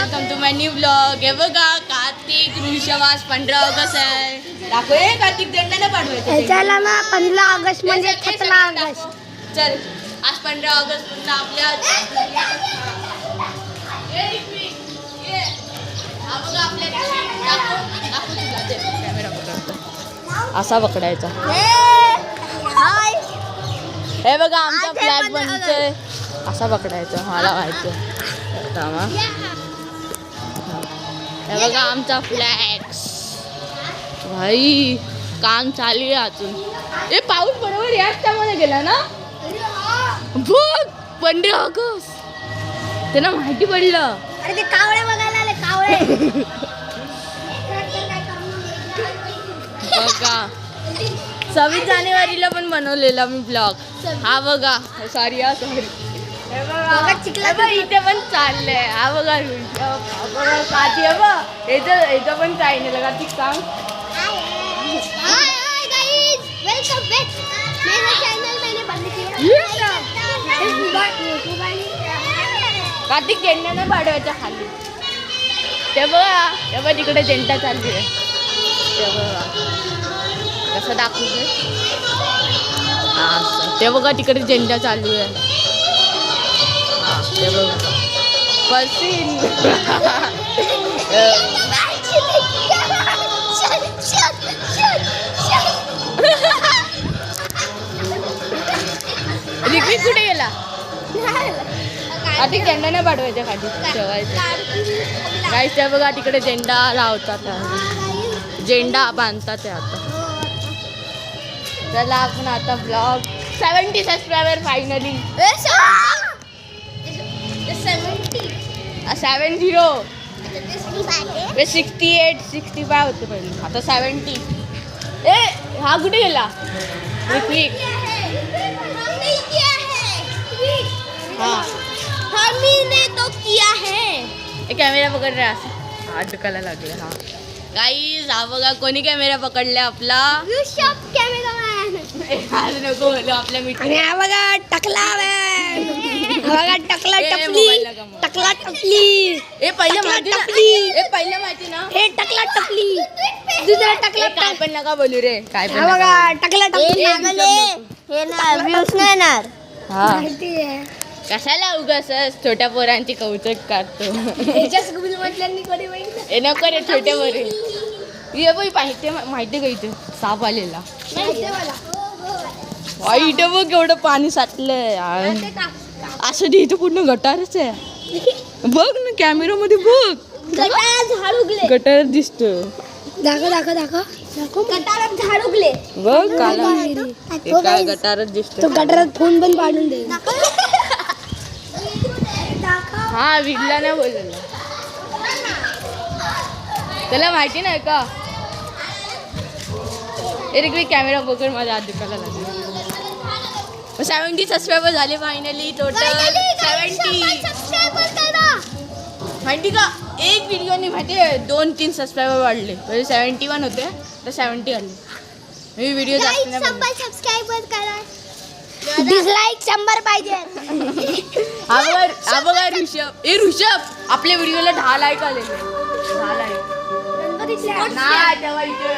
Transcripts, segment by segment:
Welcome to my new blog. हे बघा कार्तिक ऋषभ आज 15 ऑगस्ट आहे. दाखव हे कार्तिक झेंडा ना पाठवायचं. चला ना 15 ऑगस्ट म्हणजे 17 ऑगस्ट. चल आज 15 ऑगस्ट पुन्हा आपल्या कॅमेरा पकडतो असा पकडायचा. हे बघा आमचा फ्लॅग बनतोय असा पकडायचा. मला माहिती हे बघा आमचा फ्लॅक्स भाई काम चालू आहे अजून. हे पाऊस बरोबर याच टायमाला गेला ना बघ 15 ऑगस्ट त्यांना माहिती पडलं. अरे ते कावळे बघायला आले कावळे. बघा 26 जानेवारीला पण बनवलेला मी ब्लॉग. हा बघा सॉरी हा सॉरी. हे बघा इथे पण चाललंय. हा बघा बघा काठी आहे बघ याचं पण चायनल का ती काम. वेलकम बॅक मेरा चैनल मैंने बंद किया. कार्तिक झेंडा नाही पाडवायचा खाली. ते बघा तिकडे झेंडा चालू आहे. ते बघा कसं दाखवते. हा ते बघा तिकडे झेंडा चालू आहे. हा ते बघा बसीन रिक्वी कुठे गेला. आधी झेंडा नाही पाठवायचा खाली ठेवायचं. गाईस त्या बघा तिकडे झेंडा लावतात झेंडा बांधतात ते आता. चला आपण आता ब्लॉग 70 सबस्क्रायबर फायनली. 70 68 65 होते पहिले आता 70. ए हा कुठे गेला ऋत्विक. हमने तो किया है. कॅमेरा पकड रे असं अडकायला लागलं. हा गाईज हा बघा कोणी कॅमेरा पकडला आपला ऋषभ कॅमेरामॅन. आज नको बोलू आपल्या मित्र. आणि हा बघा टकला बघा टकला टपली टकला टपली. हे पहिलं माहिती ना हे पहिलं माहिती ना हे टकला टपली दुसरा टकला काय पण नका बोलू रे काय पण हा नका बघा टकला टपली. हे ना व्ह्यूज नाही येणार. हा माहिती आहे कशाला उगाच छोट्या पोरांची कौतुक काढतो. हे नको रे छोट्या पोरे. ये बाई माहिती का इथे साप आलेला. इथे बघ केवढं पाणी साठलंय. असं दे इथं पूर्ण गटारच आहे. बघ ना कॅमेरा मध्ये बघ झाड उगले गटार दिसत. दाखव गटारात झाड उगले बघ काला गटारच दिसत. तो गटारात फोन पण पाडून दे. हा विडला नाही बोललेला त्याला माहिती नाही का. एक कॅमेरा पकड माझ्या हात दुखायला लागला. 70 सबस्क्रायबर झाले फायनली. टोटल 70. माहिती का एक व्हिडिओनी माहिती आहे 2-3 सबस्क्रायबर वाढले. म्हणजे 71 होते तर 70 आले. मी व्हिडिओ जास्त नाही सबस्क्राइबर करा. डिसलाइक 100 पाहिजे. हा बघा ऋषभ आपल्या व्हिडिओला 10 लाईक आले. 10 लाईक नाही तेव्हा इथे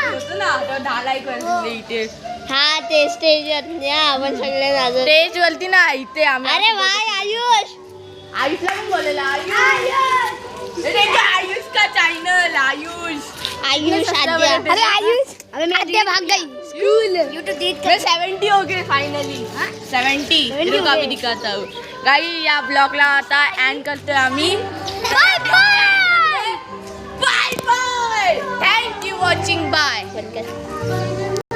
होतं ना तेव्हा 10 लाईक वाजले इथे. हा ते स्टेजवर आपण सगळे स्टेज वरती ना इथे आम्ही. अरे वाय आयुष आयुषला पण बोललेला आयुष का चॅनल आयुष अरे आयुष अरे मैं आधे भाग गई स्कूल यूट्यूब देख मैं 70 हो गए फाइनली. 70 रुको अभी दिखाता हूँ गाइस. या ब्लॉगला आता एंड करतोय आम्ही. Bye bye.